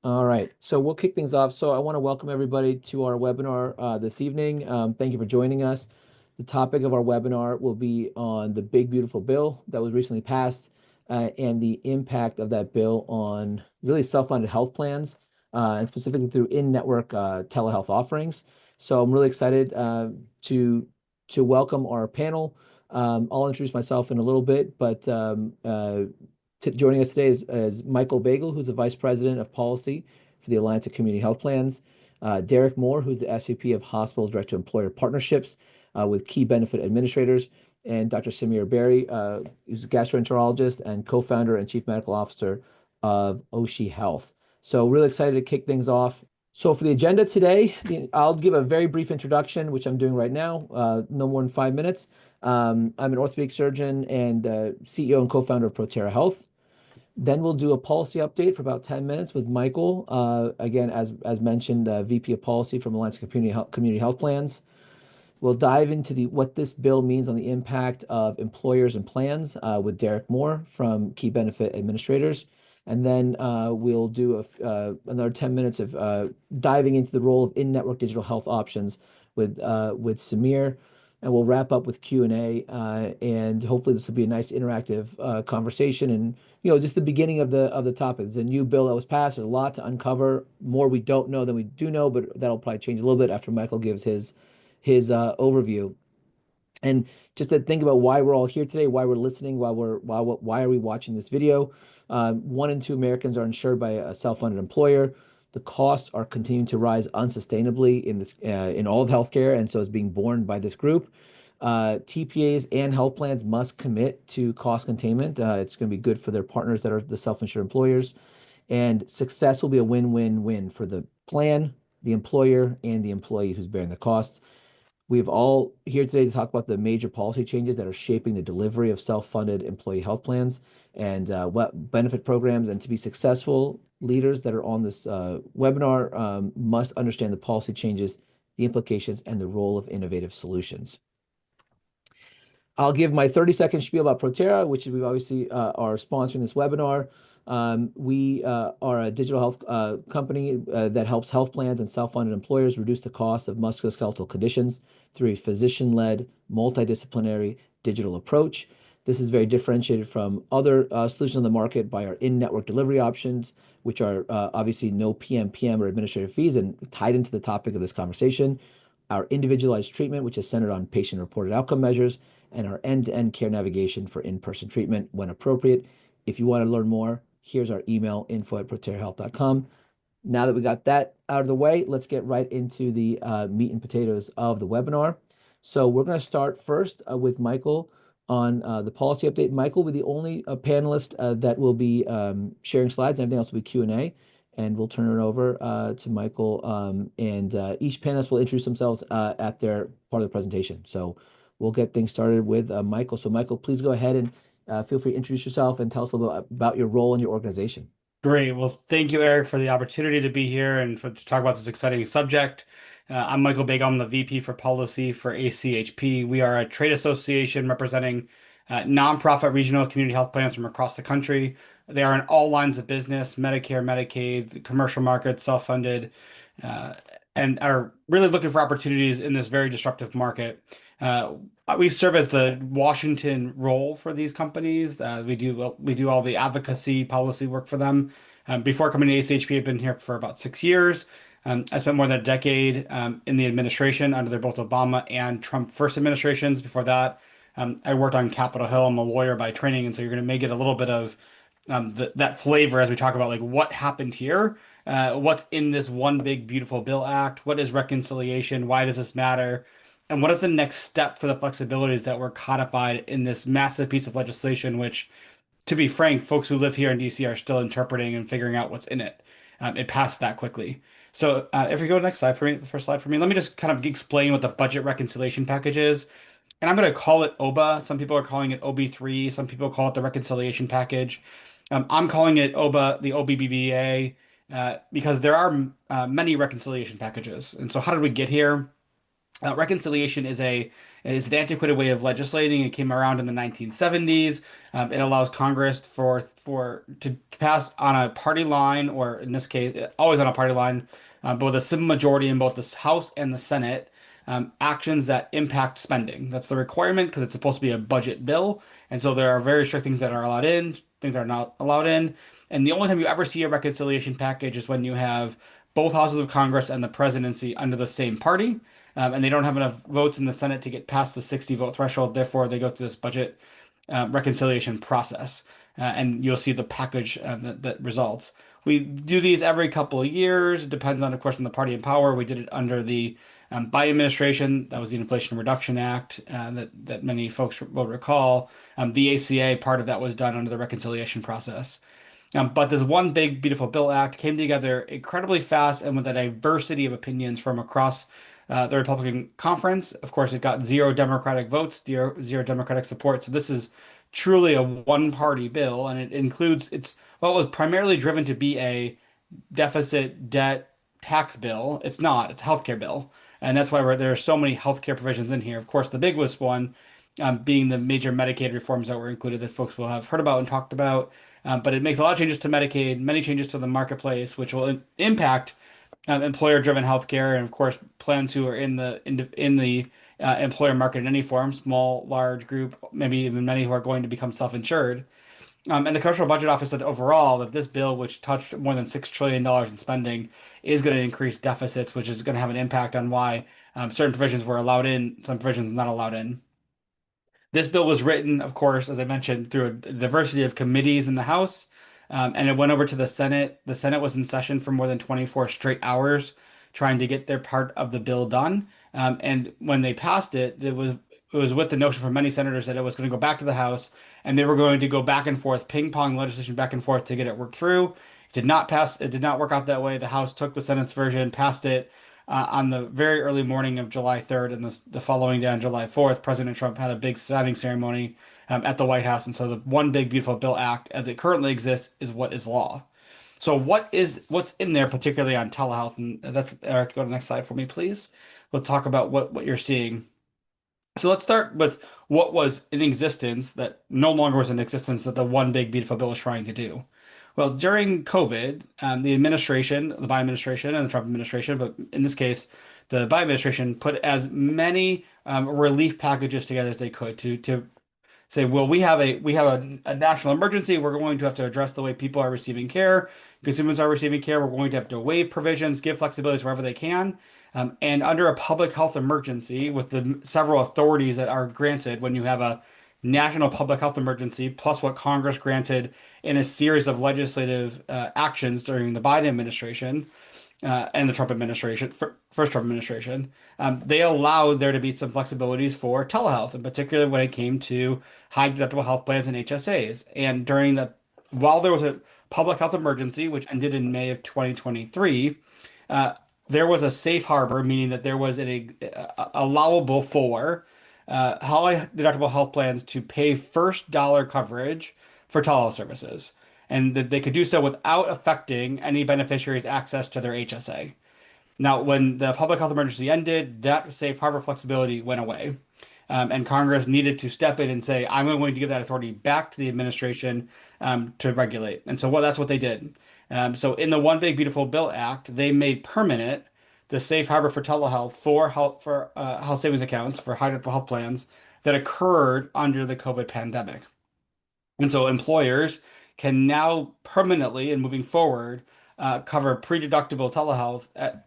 All right, so we'll kick things off. So I want to welcome everybody to our webinar this evening. Thank you for joining us. The topic of our webinar will be on the big, beautiful bill that was recently passed and the impact of that bill on really self-funded health plans and specifically through in-network telehealth offerings. So I'm really excited to welcome our panel. I'll introduce myself in a little bit, but joining us today is Michael Bagel, who's the Vice President of Policy for the Alliance of Community Health Plans, Derek Moore, who's the SVP of Hospital Direct-to-Employer Partnerships with Key Benefit Administrators, and Dr. Samir Berry, who's a gastroenterologist and co-founder and Chief Medical Officer of Oshi Health. So really excited to kick things off. So for the agenda today, I'll give a very brief introduction, which I'm doing right now, no more than 5 minutes. I'm an orthopedic surgeon and CEO and co-founder of Protera Health. Then we'll do a policy update for about 10 minutes with Michael, again, as mentioned, VP of Policy from Alliance Community Health Plans. We'll dive into what this bill means on the impact of employers and plans with Derek Moore from Key Benefit Administrators. And then we'll do another 10 minutes of diving into the role of in-network digital health options with Samir. And we'll wrap up with Q&A, and hopefully this will be a nice interactive conversation. And just the beginning of the topic. It's a new bill that was passed. There's a lot to uncover. More we don't know than we do know, but that'll probably change a little bit after Michael gives his overview. And just to think about why we're all here today, why we're listening, why are we watching this video? 1 in 2 Americans are insured by a self-funded employer. The costs are continuing to rise unsustainably in all of healthcare, and so it's being borne by this group. TPAs and health plans must commit to cost containment. It's going to be good for their partners that are the self-insured employers, and success will be a win-win-win for the plan, the employer, and the employee who's bearing the costs. We've all here today to talk about the major policy changes that are shaping the delivery of self-funded employee health plans and what benefit programs. And to be successful, leaders that are on this webinar must understand the policy changes, the implications, and the role of innovative solutions. I'll give my 30-second spiel about Protera, which we obviously are sponsoring this webinar. We are a digital health company that helps health plans and self-funded employers reduce the cost of musculoskeletal conditions through a physician-led, multidisciplinary digital approach. This is very differentiated from other solutions on the market by our in-network delivery options, which are obviously no PMPM or administrative fees, and tied into the topic of this conversation. Our individualized treatment, which is centered on patient-reported outcome measures, and our end-to-end care navigation for in-person treatment when appropriate. If you want to learn more, here's our email, info@proterahealth.com. Now that we got that out of the way, let's get right into the meat and potatoes of the webinar. So we're going to start first with Michael on the policy update. Michael will be the only panelist that will be sharing slides, and everything else will be Q&A. And we'll turn it over to Michael, and each panelist will introduce themselves at their part of the presentation. So we'll get things started with Michael. So Michael, please go ahead and feel free to introduce yourself and tell us a little bit about your role in your organization. Great. Well, thank you, Eric, for the opportunity to be here and to talk about this exciting subject. I'm Michael Bagel. I'm the VP for Policy for ACHP. We are a trade association representing nonprofit regional community health plans from across the country. They are in all lines of business: Medicare, Medicaid, the commercial market, self-funded, and are really looking for opportunities in this very disruptive market. We serve as the Washington role for these companies. We do all the advocacy policy work for them. Before coming to ACHP, I've been here for about 6 years. I spent more than a decade in the administration under both Obama and Trump first administrations. Before that, I worked on Capitol Hill. I'm a lawyer by training, and so you're going to get a little bit of that flavor as we talk about like what happened here, what's in this one big beautiful bill act, what is reconciliation, why does this matter, and what is the next step for the flexibilities that were codified in this massive piece of legislation, which, to be frank, folks who live here in DC are still interpreting and figuring out what's in it. It passed that quickly. So if we go to the next slide for me, the first slide for me, let me just kind of explain what the budget reconciliation package is. And I'm going to call it OBA. Some people are calling it OB3. Some people call it the reconciliation package. I'm calling it OBA, the OBBBA, because there are many reconciliation packages. And so how did we get here? Reconciliation is an antiquated way of legislating. It came around in the 1970s. It allows Congress for to pass on a party line, or in this case, always on a party line, but with a simple majority in both the House and the Senate, actions that impact spending. That's the requirement because it's supposed to be a budget bill, and so there are very strict things that are allowed in, things that are not allowed in. And the only time you ever see a reconciliation package is when you have both houses of Congress and the presidency under the same party and they don't have enough votes in the Senate to get past the 60 vote threshold. Therefore, they go through this budget reconciliation process, and you'll see the package that results. We do these every couple of years. It depends on, of course, on the party in power. We did it under the Biden administration. That was the Inflation Reduction Act that many folks will recall. The ACA part of that was done under the reconciliation process. But this one big, beautiful bill act came together incredibly fast and with a diversity of opinions from across the Republican conference. Of course, it got zero Democratic votes, zero Democratic support. So this is truly a one-party bill, and it includes it's what was primarily driven to be a deficit debt tax bill. It's not. It's a healthcare bill, and that's why there are so many healthcare provisions in here. Of course, the biggest one being the major Medicaid reforms that were included that folks will have heard about and talked about. But it makes a lot of changes to Medicaid, many changes to the marketplace, which will impact employer-driven healthcare, and of course, plans who are in the employer market in any form, small, large group, maybe even many who are going to become self-insured. And the Congressional Budget Office said overall that this bill, which touched more than $6 trillion in spending, is going to increase deficits, which is going to have an impact on why certain provisions were allowed in, some provisions not allowed in. This bill was written, of course, as I mentioned, through a diversity of committees in the House, and it went over to the Senate. The Senate was in session for more than 24 straight hours trying to get their part of the bill done. And when they passed it, it was with the notion from many senators that it was going to go back to the House and they were going to go back and forth, ping pong legislation back and forth to get it worked through. It did not pass. It did not work out that way. The House took the Senate's version, passed it, on the very early morning of July 3rd, and the following day on July 4th, President Trump had a big signing ceremony at the White House. And so the One Big Beautiful Bill Act, as it currently exists, is what is law. So what's in there, particularly on telehealth? And that's Eric. Go to the next slide for me, please. We'll talk about what you're seeing. So let's start with what was in existence that no longer was in existence that the One Big Beautiful Bill was trying to do. Well, during COVID, the administration, the Biden administration and the Trump administration, but in this case, the Biden administration put as many relief packages together as they could to say, well, we have a national emergency. We're going to have to address the way people are receiving care, consumers are receiving care. We're going to have to waive provisions, give flexibilities wherever they can. And under a public health emergency, with the several authorities that are granted when you have a national public health emergency, plus what Congress granted in a series of legislative actions during the Biden administration, and the Trump administration, first Trump administration, they allowed there to be some flexibilities for telehealth, in particular when it came to high deductible health plans and HSAs. And while there was a public health emergency, which ended in May of 2023, there was a safe harbor, meaning that there was allowable for high deductible health plans to pay first dollar coverage for telehealth services, and that they could do so without affecting any beneficiaries' access to their HSA. Now, when the public health emergency ended, that safe harbor flexibility went away. And Congress needed to step in and say, I'm going to give that authority back to the administration to regulate. And so that's what they did. So in the One Big Beautiful Bill Act, they made permanent the safe harbor for telehealth for health savings accounts for high deductible health plans that occurred under the COVID pandemic. And so employers can now permanently and moving forward cover pre-deductible telehealth at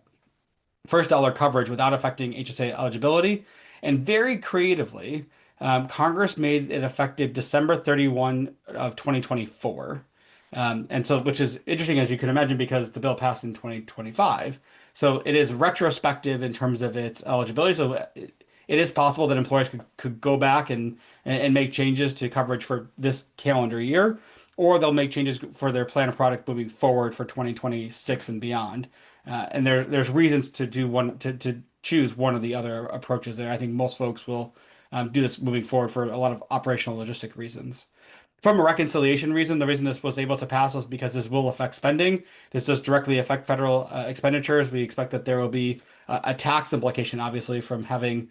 first dollar coverage without affecting HSA eligibility. And very creatively, Congress made it effective December 31 of 2024. And so, which is interesting, as you can imagine, because the bill passed in 2025. So it is retrospective in terms of its eligibility. So it is possible that employers could go back and make changes to coverage for this calendar year, or they'll make changes for their plan of product moving forward for 2026 and beyond. And there's reasons to do one to choose one of the other approaches there. I think most folks will do this moving forward for a lot of operational logistic reasons. From a reconciliation reason, the reason this was able to pass was because this will affect spending. This does directly affect federal expenditures. We expect that there will be a tax implication, obviously, from having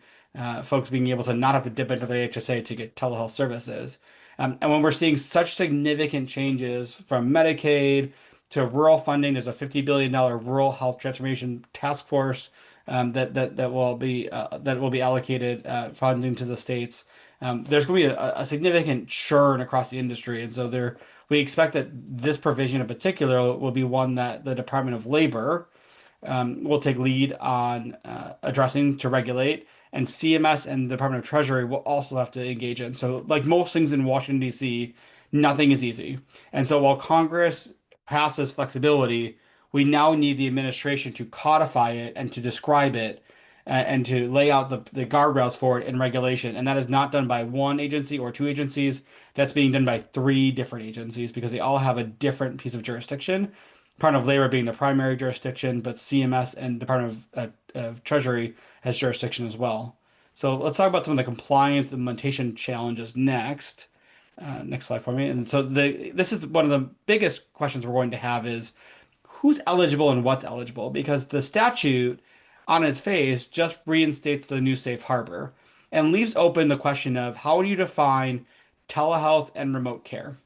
folks being able to not have to dip into the HSA to get telehealth services. And when we're seeing such significant changes from Medicaid to rural funding, there's a $50 billion rural health transformation task force that will be allocated funding to the states. There's going to be a significant churn across the industry, and so we expect that this provision in particular will be one that the Department of Labor will take lead on addressing to regulate, and CMS and the Department of Treasury will also have to engage in. So, like most things in Washington, D.C., nothing is easy. And so, while Congress passed this flexibility, we now need the administration to codify it and to describe it and to lay out the guardrails for it in regulation. And that is not done by one agency or two agencies. That's being done by three different agencies because they all have a different piece of jurisdiction. Department of Labor being the primary jurisdiction, but CMS and Department of Treasury has jurisdiction as well. So let's talk about some of the compliance implementation challenges next. Next slide for me. And so this is one of the biggest questions we're going to have is who's eligible and what's eligible because the statute on its face just reinstates the new safe harbor and leaves open the question of how do you define telehealth and remote care?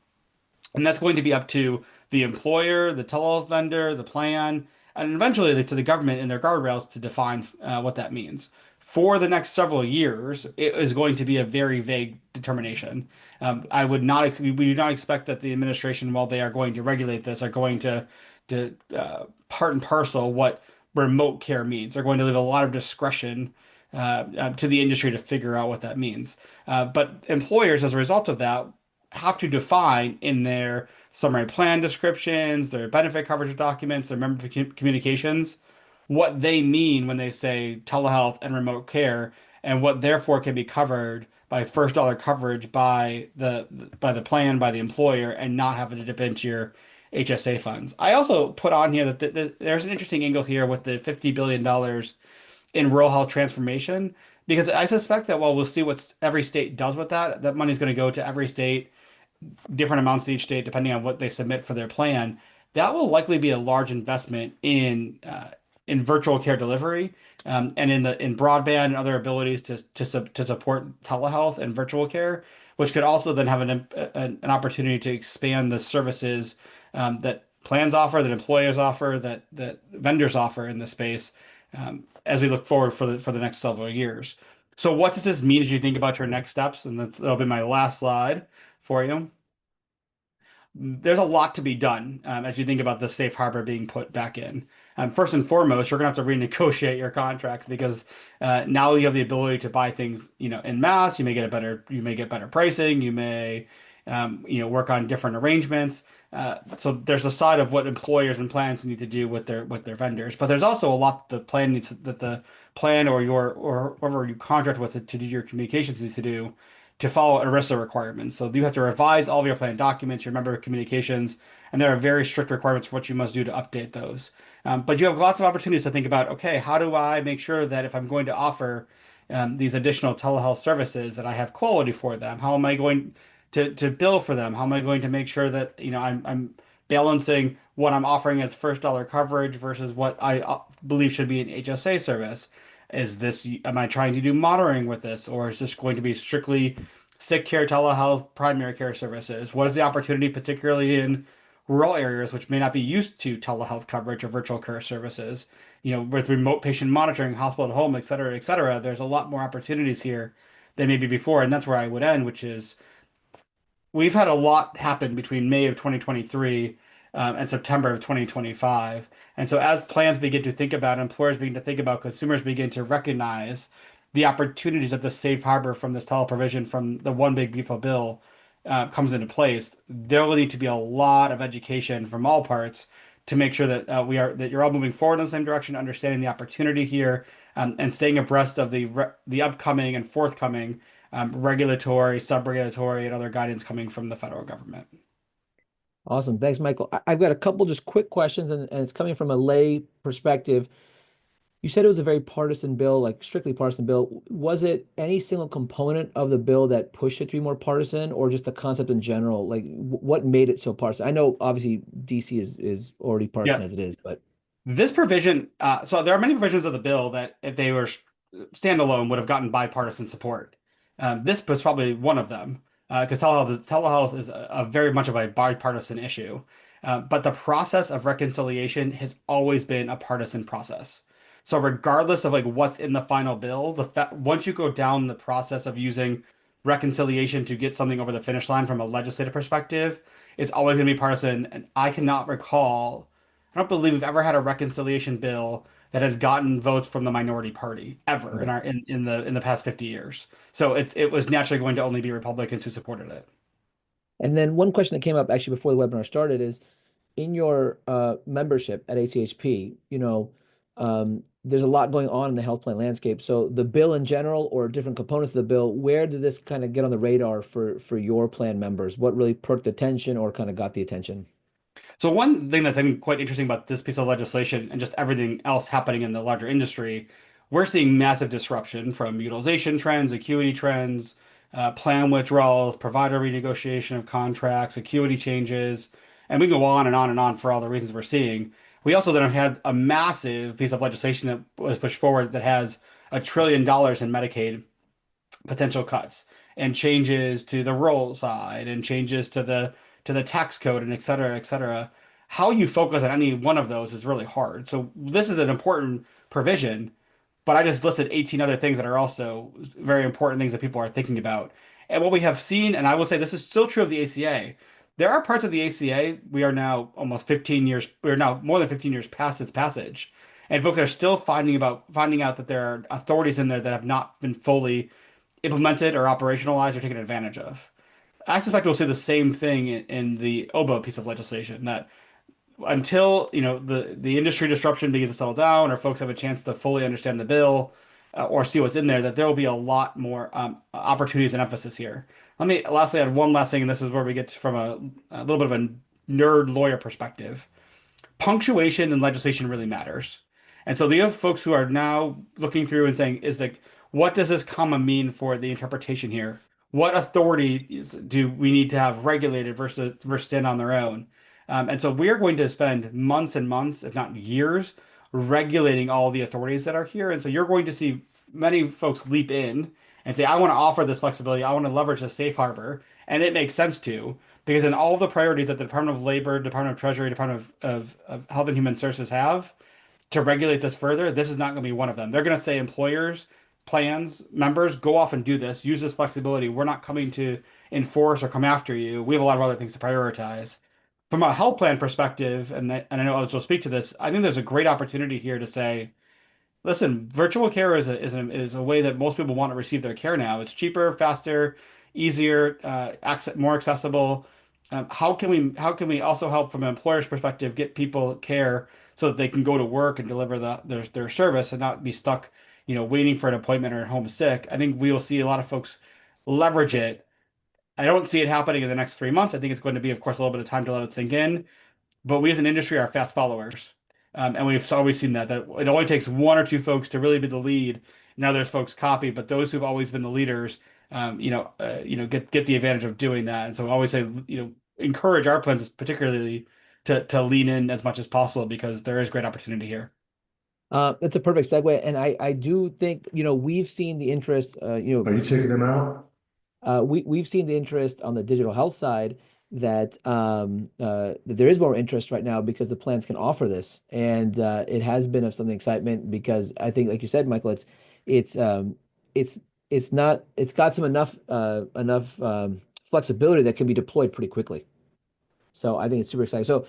And that's going to be up to the employer, the telehealth vendor, the plan, and eventually to the government and their guardrails to define what that means. For the next several years, it is going to be a very vague determination. I would not, we do not expect that the administration, while they are going to regulate this, are going to part and parcel what remote care means. They're going to leave a lot of discretion to the industry to figure out what that means. But employers, as a result of that, have to define in their summary plan descriptions, their benefit coverage documents, their member communications, what they mean when they say telehealth and remote care, and what therefore can be covered by first dollar coverage by the plan, by the employer, and not having to dip into your HSA funds. I also put on here that there's an interesting angle here with the $50 billion in rural health transformation, because I suspect that while we'll see what every state does with that, that money is going to go to every state different amounts to each state depending on what they submit for their plan. That will likely be a large investment in virtual care delivery and in broadband and other abilities to support telehealth and virtual care, which could also then have an opportunity to expand the services that plans offer, that employers offer, that vendors offer in this space as we look forward for the next several years. So, what does this mean as you think about your next steps? And that'll be my last slide for you. There's a lot to be done as you think about the safe harbor being put back in. First and foremost, you're going to have to renegotiate your contracts because now you have the ability to buy things, in mass. You may get better pricing. You may, work on different arrangements. So there's a side of what employers and plans need to do with their vendors, but there's also a lot that the plan or whoever you contract with to do your communications needs to do to follow ERISA requirements. So you have to revise all of your plan documents, your member communications, and there are very strict requirements for what you must do to update those. But you have lots of opportunities to think about, okay, how do I make sure that if I'm going to offer these additional telehealth services that I have quality for them? How am I going to bill for them? How am I going to make sure that, I'm balancing what I'm offering as first dollar coverage versus what I believe should be an HSA service? Am I trying to do monitoring with this, or is this going to be strictly sick care, telehealth, primary care services? What is the opportunity, particularly in rural areas, which may not be used to telehealth coverage or virtual care services? With remote patient monitoring, hospital at home, et cetera, there's a lot more opportunities here than maybe before. And that's where I would end, which is we've had a lot happen between May of 2023 and September of 2025. And so, as plans begin to think about, employers begin to think about, consumers begin to recognize the opportunities that the safe harbor from this teleprovision from the one big beautiful bill comes into place, there will need to be a lot of education from all parts to make sure that that you're all moving forward in the same direction, understanding the opportunity here, and staying abreast of the upcoming and forthcoming regulatory, sub-regulatory, and other guidance coming from the federal government. Awesome. Thanks, Michael. I've got a couple just quick questions, and it's coming from a lay perspective. You said it was a very partisan bill, like strictly partisan bill. Was it any single component of the bill that pushed it to be more partisan, or just the concept in general? Like, what made it so partisan? I know obviously DC is already partisan Yeah. as it is, but This provision, so there are many provisions of the bill that, if they were standalone, would have gotten bipartisan support. This was probably one of them, because telehealth is a very much of a bipartisan issue. But the process of reconciliation has always been a partisan process. So regardless of like what's in the final bill, the fa once you go down the process of using reconciliation to get something over the finish line from a legislative perspective, it's always going to be partisan. And I cannot recall. I don't believe we've ever had a reconciliation bill that has gotten votes from the minority party ever in okay. our in the past 50 years. So it was naturally going to only be Republicans who supported it. And then one question that came up actually before the webinar started is in your membership at ACHP, there's a lot going on in the health plan landscape. So the bill in general or different components of the bill, where did this kind of get on the radar for your plan members? What really perked attention or kind of got the attention? So one thing that's I think quite interesting about this piece of legislation and just everything else happening in the larger industry, we're seeing massive disruption from utilization trends, acuity trends, plan withdrawals, provider renegotiation of contracts, acuity changes, and we can go on and on and on for all the reasons we're seeing. We also then had a massive piece of legislation that was pushed forward that has $1 trillion in Medicaid potential cuts and changes to the roll side and changes to the tax code and et cetera, et cetera. How you focus on any one of those is really hard. So this is an important provision, but I just listed 18 other things that are also very important things that people are thinking about. And what we have seen, and I will say this is still true of the ACA, there are parts of the ACA we are now almost 15 years, we are now more than 15 years past its passage. And folks are still finding out that there are authorities in there that have not been fully implemented or operationalized or taken advantage of. I suspect we'll see the same thing in the OBA piece of legislation that until the industry disruption begins to settle down or folks have a chance to fully understand the bill or see what's in there, that there will be a lot more opportunities and emphasis here. Let me lastly add one last thing, and this is where we get from a little bit of a nerd lawyer perspective. Punctuation in legislation really matters. And so you have folks who are now looking through and saying, is like, what does this comma mean for the interpretation here? What authorities do we need to have regulated versus stand on their own? And so we are going to spend months and months, if not years, regulating all the authorities that are here. And so you're going to see many folks leap in and say, I want to offer this flexibility. I want to leverage the safe harbor. And it makes sense to, because in all the priorities that the Department of Labor, Department of Treasury, Department of Health and Human Services have to regulate this further, this is not going to be one of them. They're going to say employers, plans, members, go off and do this, use this flexibility. We're not coming to enforce or come after you. We have a lot of other things to prioritize. From a health plan perspective, and I know others will speak to this, I think there's a great opportunity here to say, listen, virtual care is a way that most people want to receive their care now. It's cheaper, faster, easier, more accessible. How can we also help from an employer's perspective get people care so that they can go to work and deliver their service and not be stuck, waiting for an appointment or at home sick. I think we will see a lot of folks leverage it. I don't see it happening in the next 3 months. I think it's going to be, of course, a little bit of time to let it sink in. But we as an industry are fast followers. And we've always seen that it only takes one or two folks to really be the lead. Now there's folks copy, but those who've always been the leaders, get the advantage of doing that. And so I always say, encourage our plans particularly to lean in as much as possible because there is great opportunity here. That's a perfect segue, and I do think we've seen the interest. Are you taking them out? We've seen the interest on the digital health side that there is more interest right now because the plans can offer this, and it has been of some excitement because I think, like you said, Michael, it's it's it's got some enough flexibility that can be deployed pretty quickly. So I think it's super exciting. So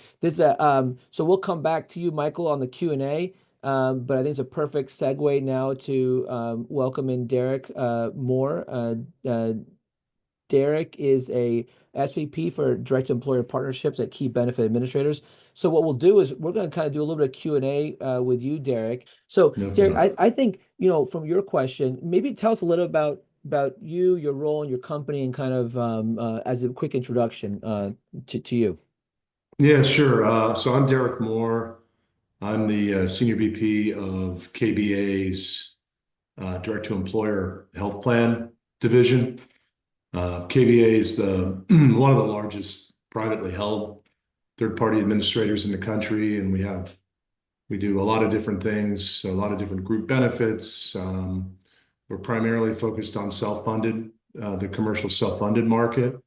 we'll come back to you, Michael, on the Q&A. But I think it's a perfect segue now to welcome in Derek Moore. Derek is a SVP for Direct Employer Partnerships at Key Benefit Administrators. So what we'll do is we're going to kind of do a little bit of Q&A with you, Derek. So No Derek, problem. I think, from your question, maybe tell us a little about you, your role in your company, and kind of as a quick introduction to you. Yeah, sure. So I'm Derek Moore. I'm the Senior VP of KBA's Direct-to-Employer Health Plan Division. KBA is one of the largest privately held third-party administrators in the country, and we do a lot of different things, a lot of different group benefits. We're primarily focused on self-funded, the commercial self-funded market.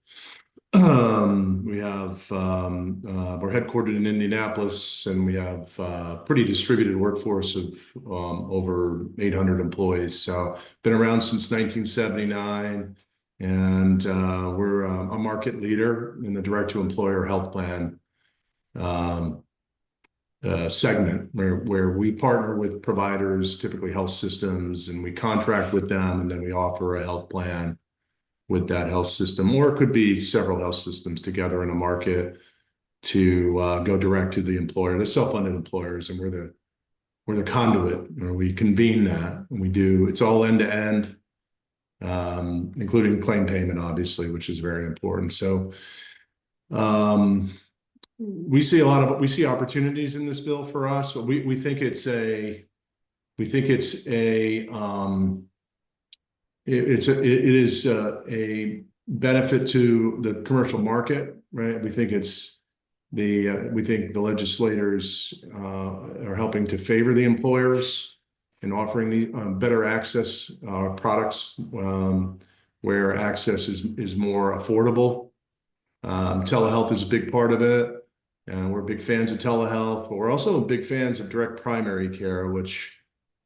We're headquartered in Indianapolis, and we have a pretty distributed workforce of over 800 employees. So been around since 1979, and we're a market leader in the direct-to-employer health plan segment, where we partner with providers, typically health systems, and we contract with them, and then we offer a health plan with that health system, or it could be several health systems together in a market to go direct to the employer, the self-funded employers, and we're the conduit, or we convene that, and it's all end to end, including claim payment, obviously, which is very important. So we see opportunities in this bill for us, but we think it's a benefit to the commercial market, right? We think the legislators are helping to favor the employers and offering the better access products where access is more affordable. Telehealth is a big part of it, and we're big fans of telehealth, but we're also big fans of direct primary care, which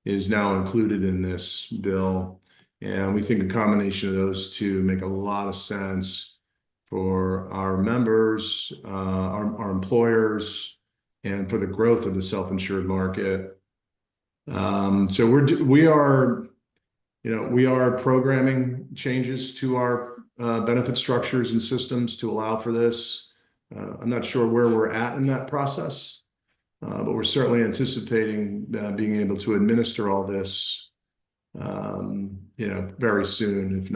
is now included in this bill. And we think a combination of those two make a lot of sense for our members, our employers, and for the growth of the self-insured market. So we are programming changes to our benefit structures and systems to allow for this. I'm not sure where we're at in that process, but we're certainly anticipating being able to administer all this, very soon, if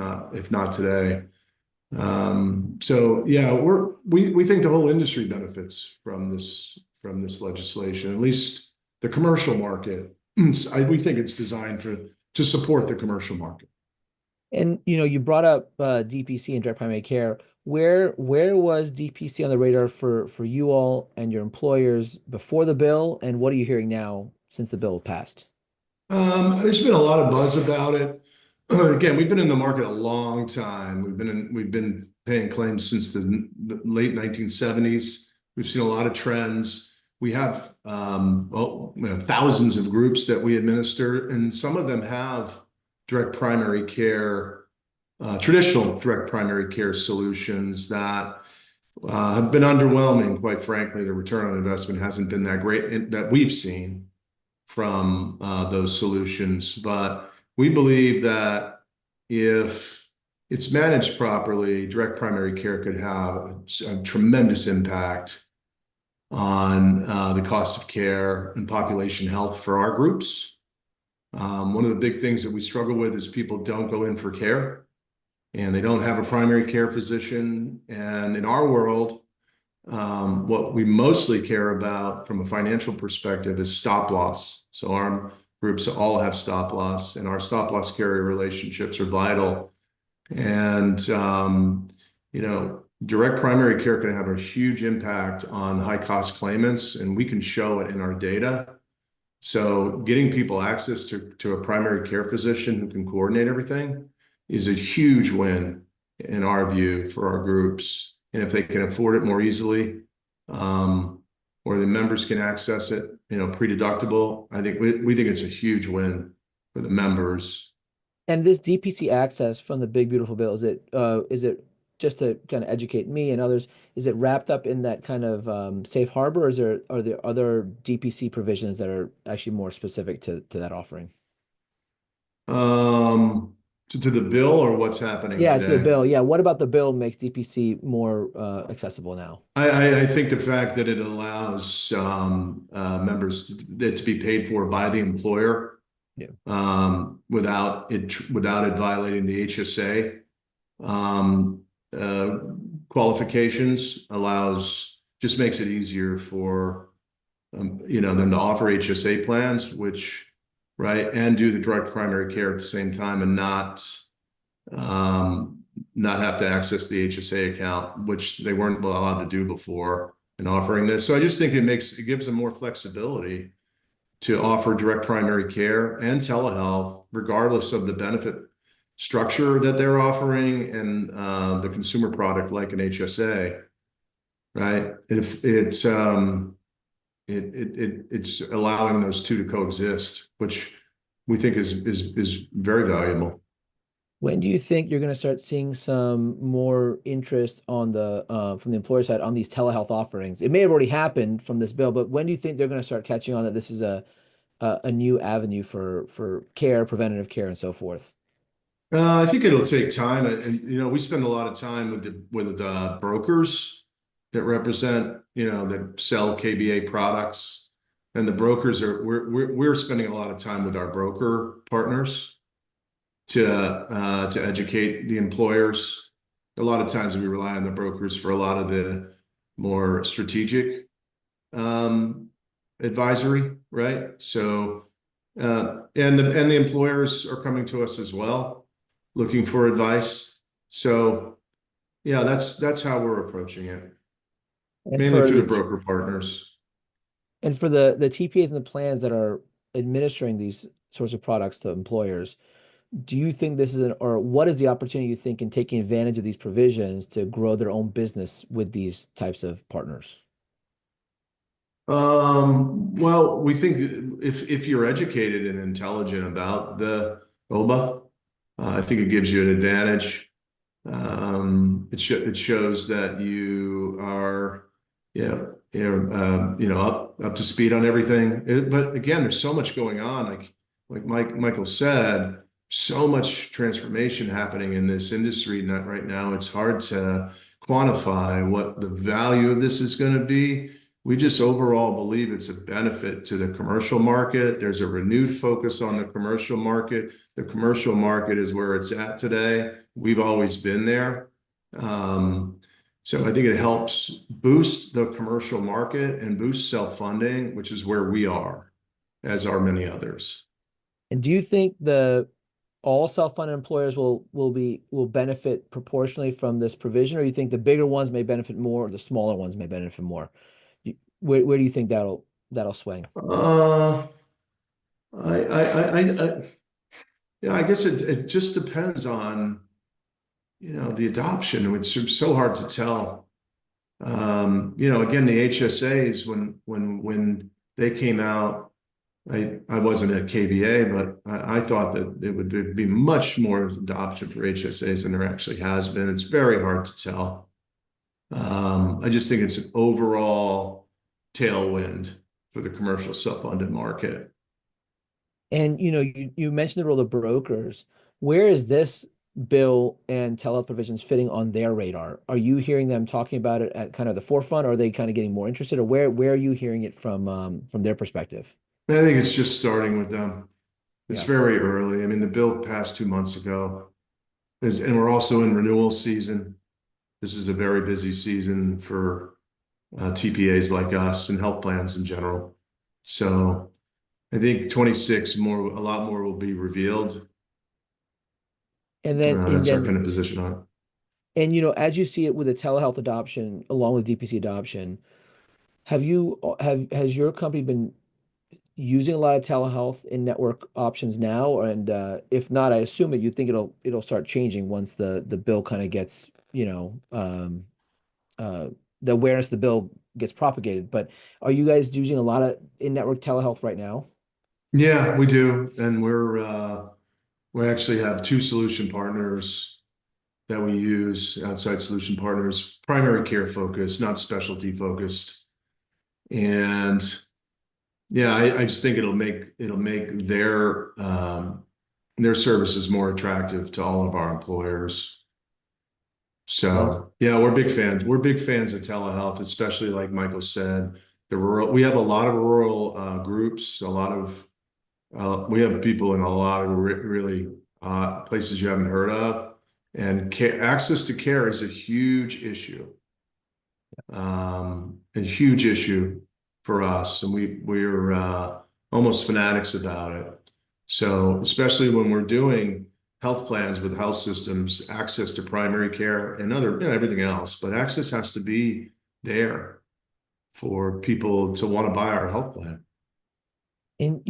not today. So yeah, we think the whole industry benefits from this legislation, at least the commercial market. We think it's designed to support the commercial market. And you brought up DPC and direct primary care. Where was DPC on the radar for you all and your employers before the bill, and what are you hearing now since the bill passed? There's been a lot of buzz about it. Again, we've been in the market a long time. We've been paying claims since the late 1970s. We've seen a lot of trends. We have thousands of groups that we administer, and some of them have direct primary care, traditional direct primary care solutions that have been underwhelming, quite frankly. The return on investment hasn't been that great that we've seen from those solutions. But we believe that if it's managed properly, direct primary care could have a tremendous impact on the cost of care and population health for our groups. One of the big things that we struggle with is people don't go in for care, and they don't have a primary care physician. And in our world, what we mostly care about from a financial perspective is stop loss. So our groups all have stop loss, and our stop loss carrier relationships are vital. And direct primary care can have a huge impact on high cost claimants, and we can show it in our data. So getting people access to a primary care physician who can coordinate everything is a huge win in our view for our groups. And if they can afford it more easily, or the members can access it, pre-deductible, I think we think it's a huge win for the members. And this DPC access from the Big Beautiful Bill, is it just to kind of educate me and others, is it wrapped up in that kind of safe harbor, or are there other DPC provisions that are actually more specific to that offering? To the bill, or what's happening Yeah, today? to the bill. Yeah. What about the bill makes DPC more accessible now? I think the fact that it allows members to be paid for by the employer, Yeah. Without it violating the HSA qualifications, just makes it easier for them to offer HSA plans, which, right, and do the direct primary care at the same time and not have to access the HSA account, which they weren't allowed to do before in offering this. So I just think it gives them more flexibility to offer direct primary care and telehealth, regardless of the benefit structure that they're offering and the consumer product like an HSA, right? It's allowing those two to coexist, which we think is very valuable. When do you think you're going to start seeing some more interest on the from the employer side on these telehealth offerings? It may have already happened from this bill, but when do you think they're going to start catching on that this is a new avenue for care, preventative care, and so forth? I think it'll take time, and we spend a lot of time with brokers that represent, that sell KBA products, and the brokers we're spending a lot of time with our broker partners to educate the employers. A lot of times we rely on the brokers for a lot of the more strategic advisory, right? So, and the employers are coming to us as well, looking for advice. So, yeah, that's how we're approaching it, And mainly for through the the broker partners. and for the TPAs and the plans that are administering these sorts of products to employers, do you think this is or what is the opportunity you think in taking advantage of these provisions to grow their own business with these types of partners? Well, we think if you're educated and intelligent about the OBA, I think it gives you an advantage. It shows that you are, up to speed on everything. But again, there's so much going on. Like Michael said, so much transformation happening in this industry right now. It's hard to quantify what the value of this is going to be. We just overall believe it's a benefit to the commercial market. There's a renewed focus on the commercial market. The commercial market is where it's at today. We've always been there. So I think it helps boost the commercial market and boost self-funding, which is where we are, as are many others. And do you think the all self-funded employers will benefit proportionally from this provision, or you think the bigger ones may benefit more, or the smaller ones may benefit more? Where do you think that'll swing? Uh, I yeah, I guess it just depends on, the adoption. It's so hard to tell. Again, the HSAs when they came out, I wasn't at KBA, but I thought that there'd be much more adoption for HSAs than there actually has been. It's very hard to tell. I just think it's an overall tailwind for the commercial self-funded market. And you mentioned the role of brokers. Where is this bill and telehealth provisions fitting on their radar? Are you hearing them talking about it at kind of the forefront, or are they kind of getting more interested, or where are you hearing it from their perspective? I think it's just starting with them. It's Yeah. very early. I mean, the bill passed 2 months ago, and we're also in renewal season. This is a very busy season for TPAs like us and health plans in general. So I think 26 a lot more will be revealed. And then and That's our then kind of position on it. and as you see it with the telehealth adoption along with DPC adoption, has your company been using a lot of telehealth in network options now? And if not, I assume you think it'll start changing once the bill kind of gets, uh, the awareness of the bill gets propagated. But are you guys using a lot of in-network telehealth right now? Yeah, we do, and we actually have two solution partners that we use, outside solution partners, primary care focused, not specialty focused. And yeah, I just think it'll make their services more attractive to all of our employers. Sounds So yeah, we're big fans. We're big fans of telehealth, especially like Michael said, we have a lot of rural groups, we have people in a lot of really places you haven't heard of, and access to care is a huge issue. A huge issue. for us, and we're almost fanatics about it. So especially when we're doing health plans with health systems, access to primary care and other, everything else, but access has to be there for people to want to buy our health plan. And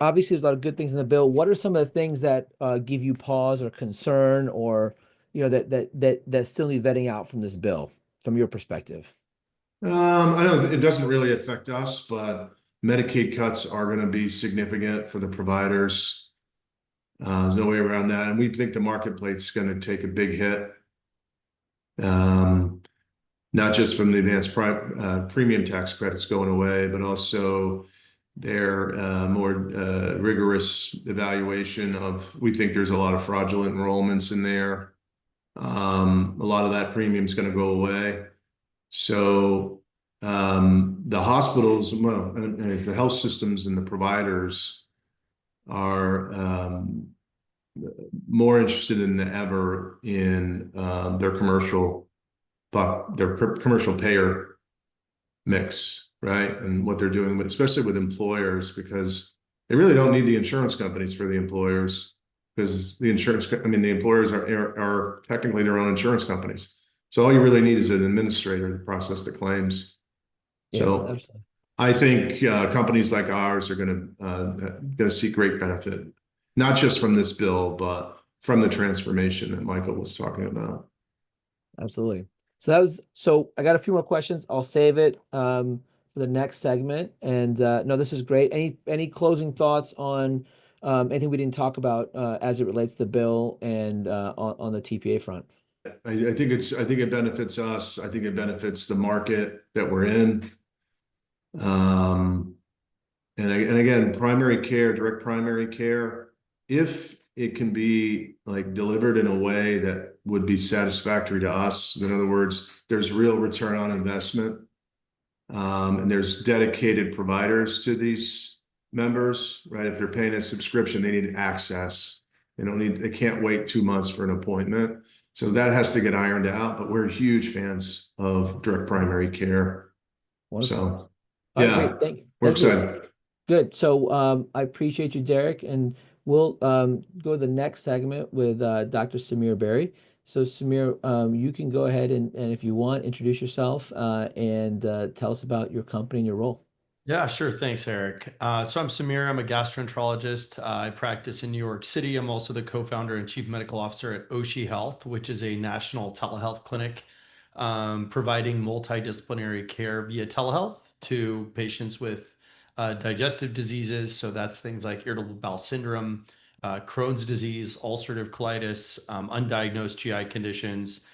obviously there's a lot of good things in the bill. What are some of the things that give you pause or concern, or that still need vetting out from this bill from your perspective? I don't, it doesn't really affect us, but Medicaid cuts are going to be significant for the providers. There's no way around that. And we think the marketplace is going to take a big hit, um, not just from the premium tax credits going away, but also their more rigorous evaluation of, we think there's a lot of fraudulent enrollments in there. A lot of that premium is going to go away. So the hospitals, well, and the health systems and the providers are more interested than ever in their commercial payer mix, right? And what they're doing, especially with employers, because they really don't need the insurance companies for the employers, because the employers are technically their own insurance companies. So all you really need is an administrator to process the claims. Yeah, So absolutely. I think companies like ours are going to see great benefit, not just from this bill, but from the transformation that Michael was talking about. Absolutely. So I got a few more questions. I'll save it for the next segment. And no, this is great. Any closing thoughts on anything we didn't talk about as it relates to the bill and on the TPA front? I think it benefits us. I think it benefits the market that we're in. Um, and again, direct primary care, if it can be like delivered in a way that would be satisfactory to us, in other words, there's real return on investment, and there's dedicated providers to these members, right? If they're paying a subscription, they need access. They can't wait 2 months for an appointment. So that has to get ironed out, but we're huge fans of direct primary care. Wonderful. So All right, great. yeah, we're Thank you. excited. Good. So I appreciate you, Derek, and we'll go to the next segment with Dr. Samir Berry. So Samir, you can go ahead and if you want, introduce yourself and tell us about your company and your role. Yeah, sure. Thanks, Eric. So I'm Samir. I'm a gastroenterologist. I practice in New York City. I'm also the co-founder and chief medical officer at Oshi Health, which is a national telehealth clinic providing multidisciplinary care via telehealth to patients with digestive diseases. So that's things like irritable bowel syndrome, Crohn's disease, ulcerative colitis, undiagnosed GI conditions.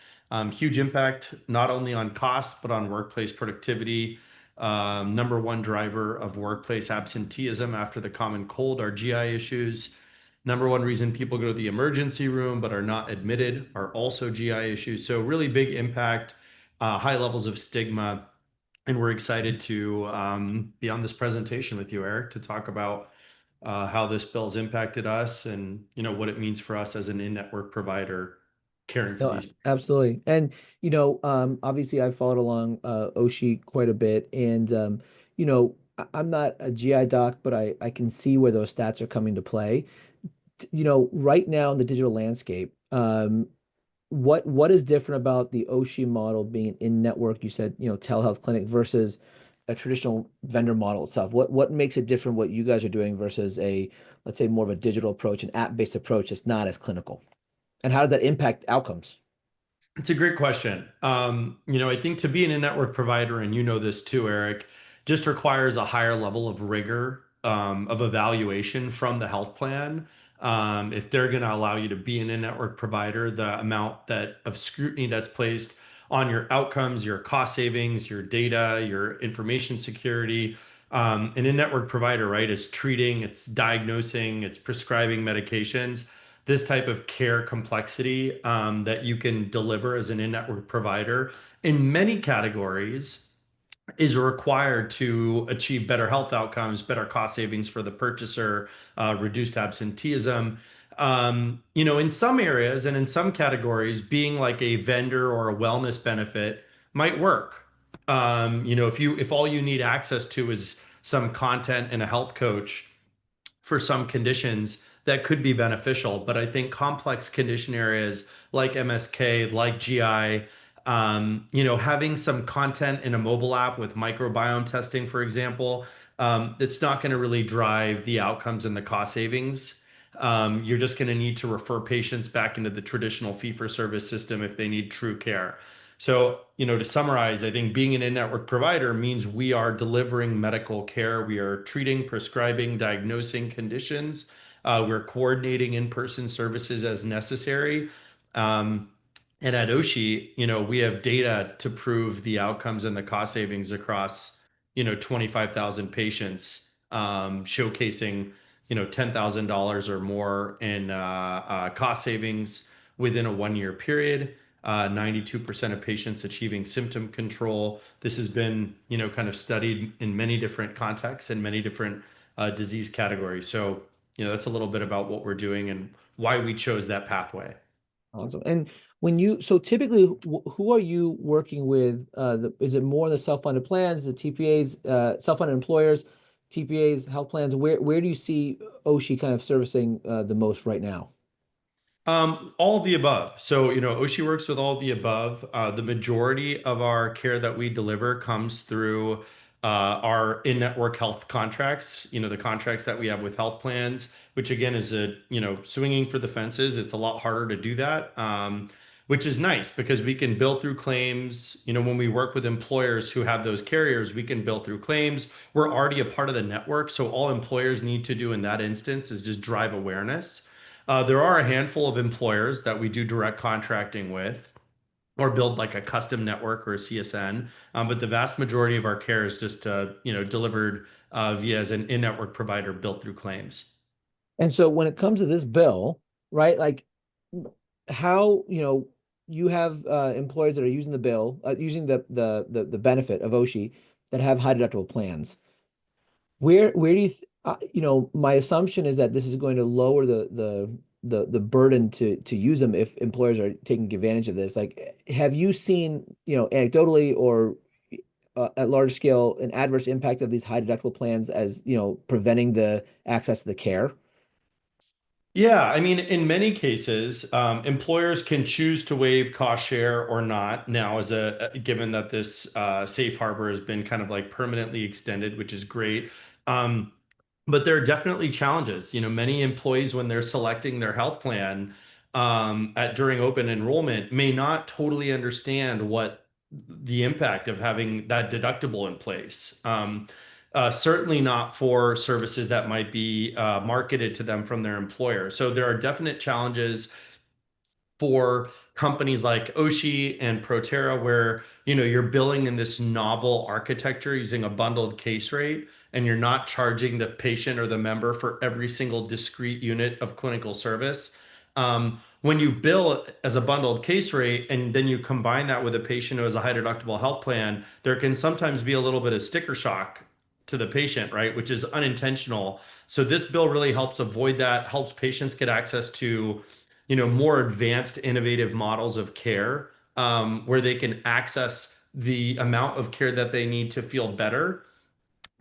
Huge impact not only on cost, but on workplace productivity. Number one driver of workplace absenteeism after the common cold are GI issues. Number one reason people go to the emergency room but are not admitted are also GI issues. So really big impact, high levels of stigma. And we're excited to be on this presentation with you, Eric, to talk about how this bill's impacted us and what it means for us as an in-network provider caring for No, these. absolutely. And obviously I've followed along Oshi quite a bit, and I'm not a GI doc, but I can see where those stats are coming to play. Right now in the digital landscape, what is different about the Oshi model being in network? You said, telehealth clinic versus a traditional vendor model itself. What makes it different what you guys are doing versus let's say, more of a digital approach, an app-based approach that's not as clinical? And how does that impact outcomes? It's a great question. I think to be an in-network provider, and you know this too, Eric, just requires a higher level of rigor of evaluation from the health plan. If they're going to allow you to be an in-network provider, the amount that of scrutiny that's placed on your outcomes, your cost savings, your data, your information security. An in-network provider, right, is treating, it's diagnosing, it's prescribing medications. This type of care complexity that you can deliver as an in-network provider in many categories is required to achieve better health outcomes, better cost savings for the purchaser, reduced absenteeism. In some areas and in some categories, being like a vendor or a wellness benefit might work. If all you need access to is some content and a health coach for some conditions, that could be beneficial. But I think complex condition areas like MSK, like GI, having some content in a mobile app with microbiome testing, for example, it's not going to really drive the outcomes and the cost savings. You're just going to need to refer patients back into the traditional fee-for-service system if they need true care. So, to summarize, I think being an in-network provider means we are delivering medical care. We are treating, prescribing, diagnosing conditions. We're coordinating in-person services as necessary. And at Oshi, we have data to prove the outcomes and the cost savings across, 25,000 patients, showcasing, $10,000 or more in cost savings within a 1 year period. 92% of patients achieving symptom control. This has been, kind of studied in many different contexts and many different disease categories. So, that's a little bit about what we're doing and why we chose that pathway. Awesome. And so typically, who are you working with? Is it more the self-funded plans, the TPAs, self-funded employers, TPAs, health plans? Where do you see Oshi kind of servicing the most right now? All of the above. So, Oshi works with all of the above. The majority of our care that we deliver comes through our in-network health contracts, the contracts that we have with health plans, which again is swinging for the fences. It's a lot harder to do that, which is nice because we can bill through claims. When we work with employers who have those carriers, we can bill through claims. We're already a part of the network. So all employers need to do in that instance is just drive awareness. There are a handful of employers that we do direct contracting with or build like a custom network or a CSN. But the vast majority of our care is just, delivered via as an in-network provider built through claims. And so when it comes to this bill, right, like how, you have employers that are using the bill, using the benefit of Oshi that have high deductible plans. Where do you my assumption is that this is going to lower the burden to use them if employers are taking advantage of this. Like, have you seen, anecdotally or at large scale, an adverse impact of these high deductible plans as, preventing the access to the care? Yeah, I mean, in many cases, employers can choose to waive cost share or not. Now, given that this safe harbor has been kind of like permanently extended, which is great. Um, but there are definitely challenges. Many employees, when they're selecting their health plan during open enrollment, may not totally understand what the impact of having that deductible in place. Certainly not for services that might be marketed to them from their employer. So there are definite challenges for companies like Oshi and Protera, where you're billing in this novel architecture using a bundled case rate, and you're not charging the patient or the member for every single discrete unit of clinical service. When you bill as a bundled case rate and then you combine that with a patient who has a high deductible health plan, there can sometimes be a little bit of sticker shock to the patient, right? Which is unintentional. So this bill really helps avoid that, helps patients get access to more advanced, innovative models of care, where they can access the amount of care that they need to feel better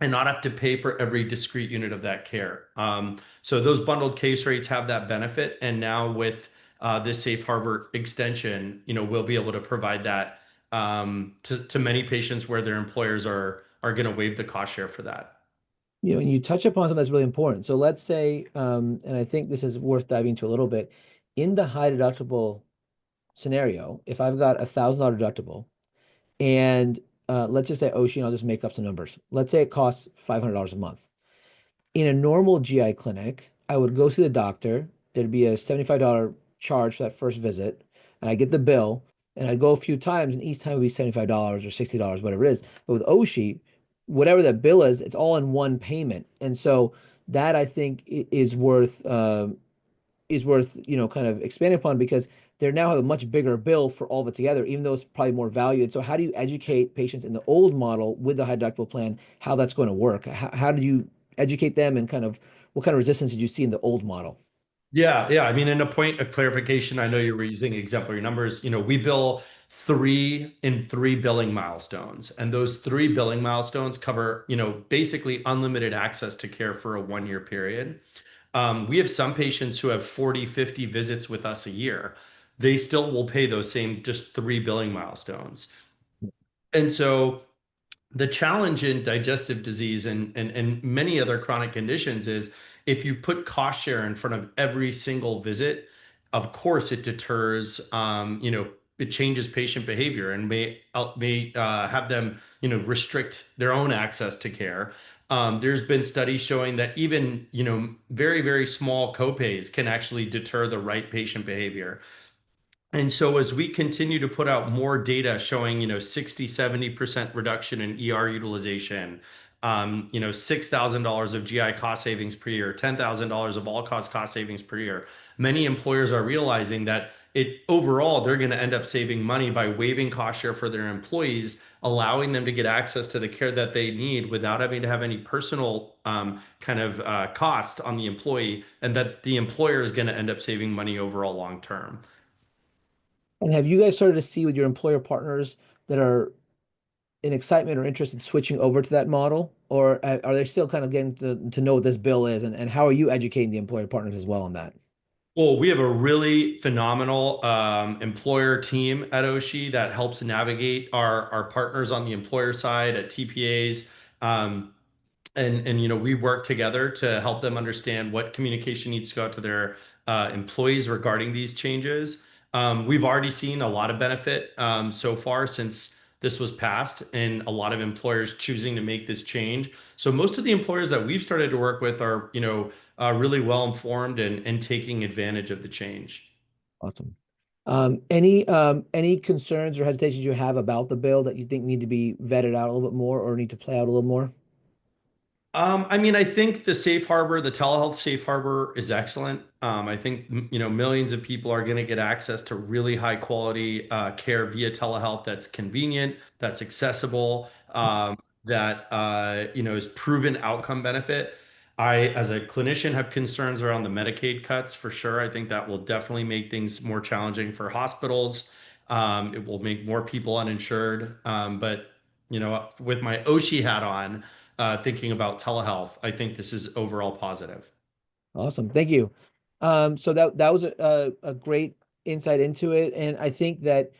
and not have to pay for every discrete unit of that care. So those bundled case rates have that benefit. And now with this safe harbor extension, we'll be able to provide that to many patients where their employers are going to waive the cost share for that. And you touch upon something that's really important. So let's say, and I think this is worth diving into a little bit, in the high deductible scenario, if I've got $1,000 deductible, and let's just say Ocean, I'll just make up some numbers. Let's say it costs $500 a month. In a normal GI clinic, I would go see the doctor. There'd be a $75 charge for that first visit, and I get the bill, and I'd go a few times, and each time it would be $75 or $60, whatever it is. But with Oshi, whatever that bill is, it's all in one payment. And so that I think is worth kind of expanding upon because they now have a much bigger bill for all of it together, even though it's probably more value. And so how do you educate patients in the old model with the high deductible plan, how that's going to work? How do you educate them and kind of what kind of resistance did you see in the old model? Yeah. I mean, in a point of clarification, I know you were using exemplary numbers. We bill three billing milestones, and those three billing milestones cover, basically unlimited access to care for a 1 year period. We have some patients who have 40, 50 visits with us a year. They still will pay those same just three billing milestones. And so the challenge in digestive disease and many other chronic conditions is if you put cost share in front of every single visit, of course it deters, it changes patient behavior and may have them, restrict their own access to care. There's been studies showing that even, very, very small copays can actually deter the right patient behavior. And so as we continue to put out more data showing, 60, 70% reduction in ER utilization, $6,000 of GI cost savings per year, $10,000 of all cost savings per year, many employers are realizing that overall, they're going to end up saving money by waiving cost share for their employees, allowing them to get access to the care that they need without having to have any personal kind of cost on the employee, and that the employer is going to end up saving money overall long term. And have you guys started to see with your employer partners that are in excitement or interest in switching over to that model? Or are they still kind of getting to know what this bill is? And how are you educating the employer partners as well on that? Well, we have a really phenomenal employer team at Oshi that helps navigate our partners on the employer side at TPAs. Um, and we work together to help them understand what communication needs to go out to their employees regarding these changes. We've already seen a lot of benefit so far since this was passed, and a lot of employers choosing to make this change. So most of the employers that we've started to work with are, really well informed and taking advantage of the change. Awesome. Any concerns or hesitations you have about the bill that you think need to be vetted out a little bit more or need to play out a little more? I mean, I think the safe harbor, the telehealth safe harbor is excellent. I think, millions of people are going to get access to really high quality care via telehealth that's convenient, that's accessible, that, is proven outcome benefit. I, as a clinician, have concerns around the Medicaid cuts for sure. I think that will definitely make things more challenging for hospitals. It will make more people uninsured. But, with my Oshi hat on, thinking about telehealth, I think this is overall positive. Awesome. Thank you. So that was a great insight into it. And I think that,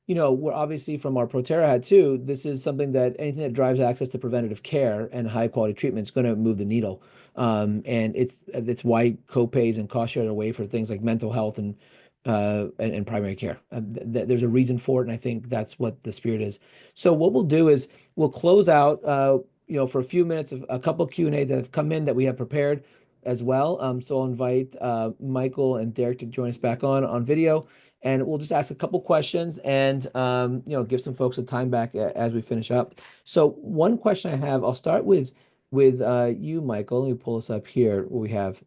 we're obviously from our Protera hat too, this is something that anything that drives access to preventative care and high quality treatment is going to move the needle. And it's why copays and cost shares are way for things like mental health and primary care. There's a reason for it, and I think that's what the spirit is. So what we'll do is we'll close out for a few minutes of a couple Q&A that have come in that we have prepared as well. So I'll invite Michael and Derek to join us back on video, and we'll just ask a couple questions and give some folks some time back as we finish up. So one question I have, I'll start with you, Michael. Let me pull this up here. What we have.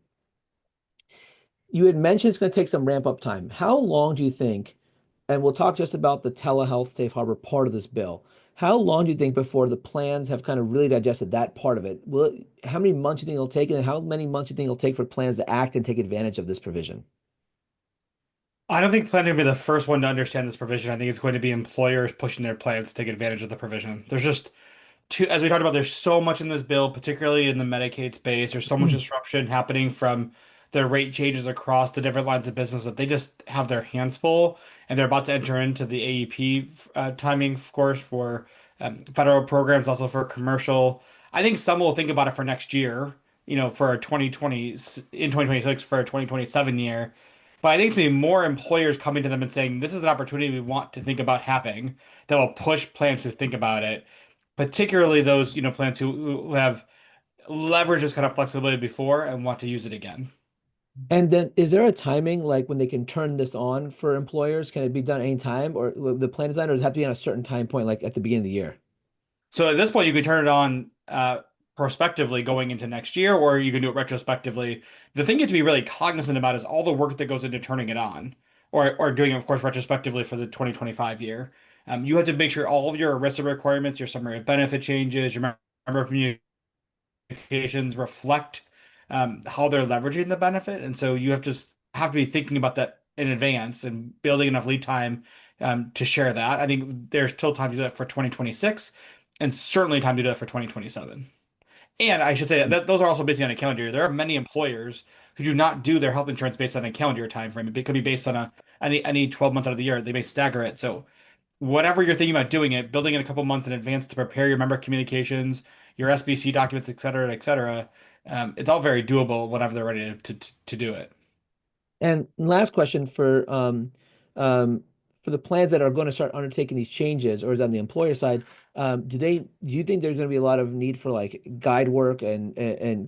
You had mentioned it's going to take some ramp up time. How long do you think, and we'll talk just about the telehealth safe harbor part of this bill. How long do you think before the plans have kind of really digested that part of it? How many months do you think it'll take, and how many months do you think it'll take for plans to act and take advantage of this provision? I don't think plans are going to be the first one to understand this provision. I think it's going to be employers pushing their plans to take advantage of the provision. There's just as we talked about, there's so much in this bill, particularly in the Medicaid space. There's so much disruption happening from the rate changes across the different lines of business that they just have their hands full, and they're about to enter into the AEP timing, of course, for federal programs, also for commercial. I think some will think about it for next year, for 2020 in 2026 for a 2027 year. But I think it's going to be more employers coming to them and saying, this is an opportunity we want to think about having that will push plans to think about it, particularly those plants who have leveraged this kind of flexibility before and want to use it again. And then is there a timing like when they can turn this on for employers? Can it be done anytime or the plan design, or does it have to be on a certain time point, like at the beginning of the year? So at this point, you could turn it on prospectively going into next year, or you can do it retrospectively. The thing you have to be really cognizant about is all the work that goes into turning it on, or doing it, of course, retrospectively for the 2025 year. You have to make sure all of your ERISA requirements, your summary of benefit changes, your member of communications reflect how they're leveraging the benefit. And so you have to have to be thinking about that in advance and building enough lead time to share that. I think there's still time to do that for 2026 and certainly time to do that for 2027. And I should say that those are also based on a calendar year. There are many employers who do not do their health insurance based on a calendar year time frame. It could be based on any 12 months out of the year. They may stagger it. So whatever you're thinking about doing it, building it a couple months in advance to prepare your member communications, your SBC documents, et cetera, et cetera. It's all very doable whenever they're ready to do it. And last question for the plans that are going to start undertaking these changes, or is on the employer side, do you think there's going to be a lot of need for like guide work and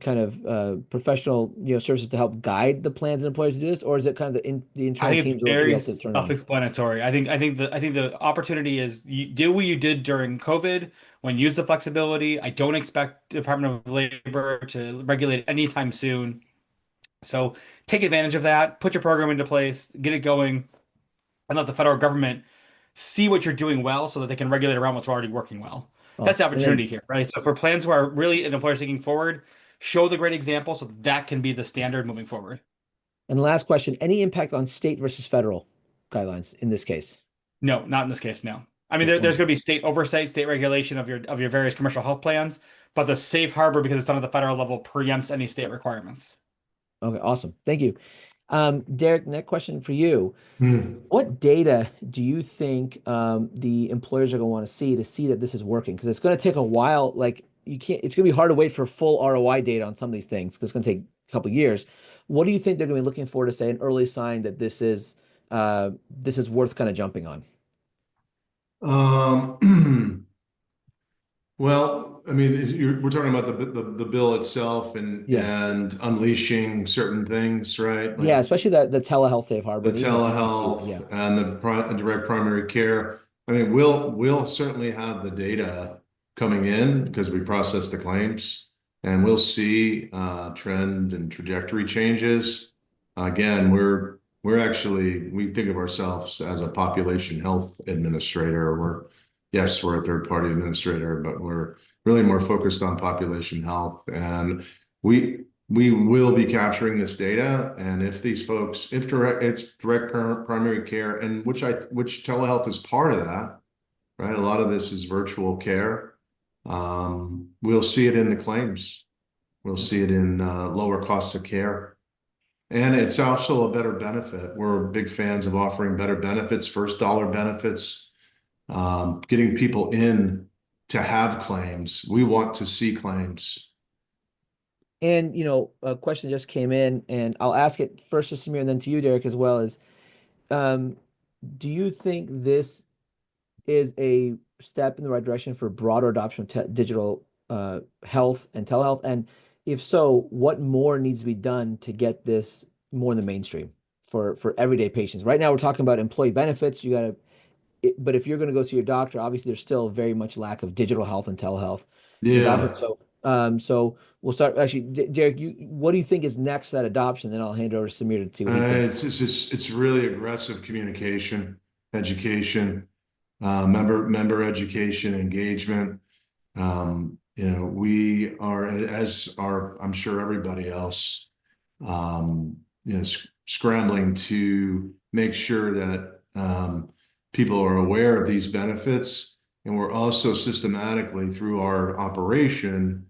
kind of professional services to help guide the plans and employers to do this, or is it kind of the I internal think it's teams will be very able to turn on? self-explanatory. I think the opportunity is you do what you did during COVID when you use the flexibility. I don't expect Department of Labor to regulate it anytime soon. So take advantage of that, put your program into place, get it going, and let the federal government see what you're doing well so that they can regulate around what's already working well. That's Awesome. the And then opportunity here, right? So for plans who are really an employer thinking forward, show the great example so that can be the standard moving forward. and last question, any impact on state versus federal guidelines in this case? No, not in this case, no. I mean, Okay, there's wonderful. going to be state oversight, state regulation of your various commercial health plans, but the safe harbor, because it's done at the federal level, preempts any state requirements. Okay, awesome. Thank you. Derek, next question for you. Hmm. What data do you think the employers are going to want to see that this is working? Because it's going to take a while. Like you can't, it's going to be hard to wait for full ROI data on some of these things because it's going to take a couple of years. What do you think they're going to be looking for to say an early sign that this is worth kind of jumping on? Well, I mean, we're talking about the bill itself Yeah. and unleashing certain things, right? Yeah, Like especially the telehealth safe harbor the and even the PPC. Yeah. telehealth and the direct primary care. I mean, we'll certainly have the data coming in because we process the claims, and we'll see trend and trajectory changes. Again, we think of ourselves as a population health administrator. We're a third party administrator, but we're really more focused on population health, and we will be capturing this data, and if these folks, if it's direct primary care, and which telehealth is part of that, right? A lot of this is virtual care. We'll see it in the claims. We'll see it in lower costs of care, and it's also a better benefit. We're big fans of offering better benefits, first dollar benefits, getting people in to have claims. We want to see claims. And a question just came in, and I'll ask it first to Samir and then to you, Derek, as well as um, do you think this is a step in the right direction for broader adoption of digital health and telehealth? And if so, what more needs to be done to get this more in the mainstream for everyday patients? Right now, we're talking about employee benefits. But if you're going to go see your doctor, obviously there's still very much lack of digital health and telehealth in adoption. Yeah. So we'll start actually, Derek. What do you think is next for that adoption? Then I'll hand it over to Samir to see what he thinks. It's really aggressive communication, education, member education, engagement. We are, as are, I'm sure everybody else, scrambling to make sure that people are aware of these benefits, and we're also systematically through our operation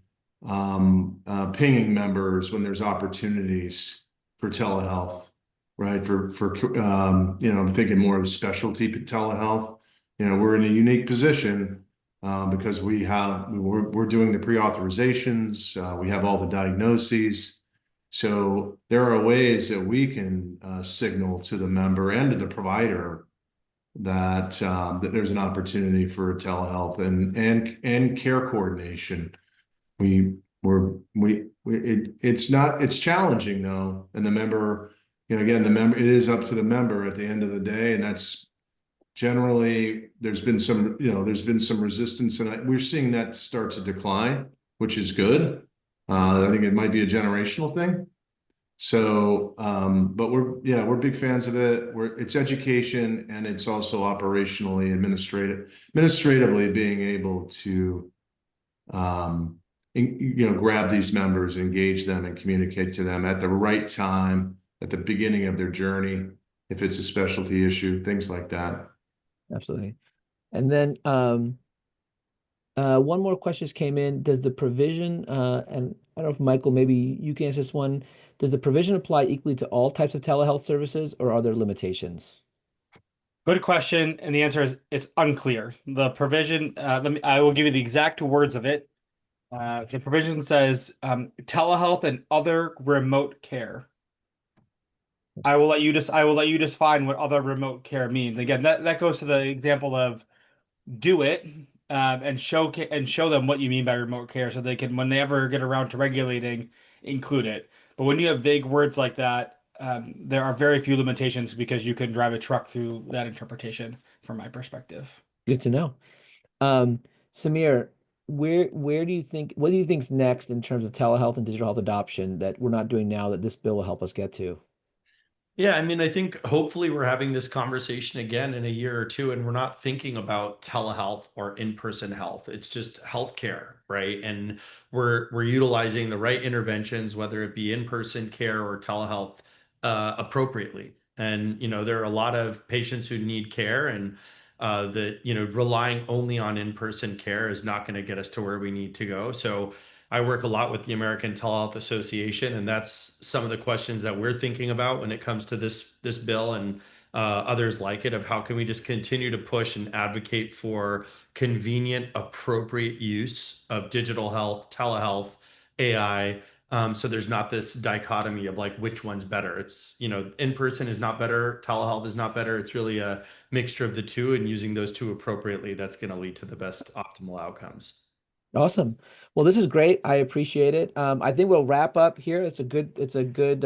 pinging members when there's opportunities for telehealth, right? I'm thinking more of the specialty telehealth. We're in a unique position because we're doing the pre-authorizations, we have all the diagnoses. So there are ways that we can signal to the member and to the provider that there's an opportunity for telehealth and care coordination. It's challenging though, and the member, again, it is up to the member at the end of the day, and that's generally there's been some resistance, and we're seeing that start to decline, which is good. I think it might be a generational thing. So, but we're big fans of it. It's education, and it's also operationally administratively being able to grab these members, engage them, and communicate to them at the right time at the beginning of their journey, if it's a specialty issue, things like that. Absolutely. And then one more question just came in. Does the provision, and I don't know if Michael, maybe you can answer this one. Does the provision apply equally to all types of telehealth services, or are there limitations? Good question, and the answer is it's unclear. The provision, I will give you the exact words of it. The provision says telehealth and other remote care. I will let you define what other remote care means. Again, that goes to the example of do it and show them what you mean by remote care so they can when they ever get around to regulating include it. But when you have vague words like that, there are very few limitations because you can drive a truck through that interpretation from my perspective. Good to know. Um, Samir, where do you think, what do you think's next in terms of telehealth and digital health adoption that we're not doing now that this bill will help us get to? Yeah, I mean, I think hopefully we're having this conversation again in a year or two, and we're not thinking about telehealth or in-person health. It's just healthcare, right? And we're utilizing the right interventions, whether it be in-person care or telehealth, appropriately. And there are a lot of patients who need care, and that relying only on in-person care is not going to get us to where we need to go. So I work a lot with the American Telehealth Association, and that's some of the questions that we're thinking about when it comes to this bill and others like it, of how can we just continue to push and advocate for convenient, appropriate use of digital health, telehealth, AI, so there's not this dichotomy of like which one's better. It's, in person is not better, telehealth is not better. It's really a mixture of the two, and using those two appropriately, that's going to lead to the best optimal outcomes. Awesome. Well, this is great. I appreciate it. I think we'll wrap up here. It's a good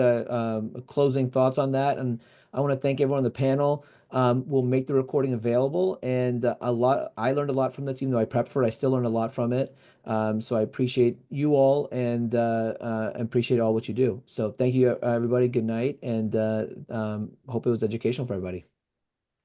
closing thoughts on that. And I want to thank everyone on the panel. We'll make the recording available, and I learned a lot from this, even though I prepped for it, I still learned a lot from it. So I appreciate you all and appreciate all what you do. So thank you, everybody. Good night, and hope it was educational for everybody.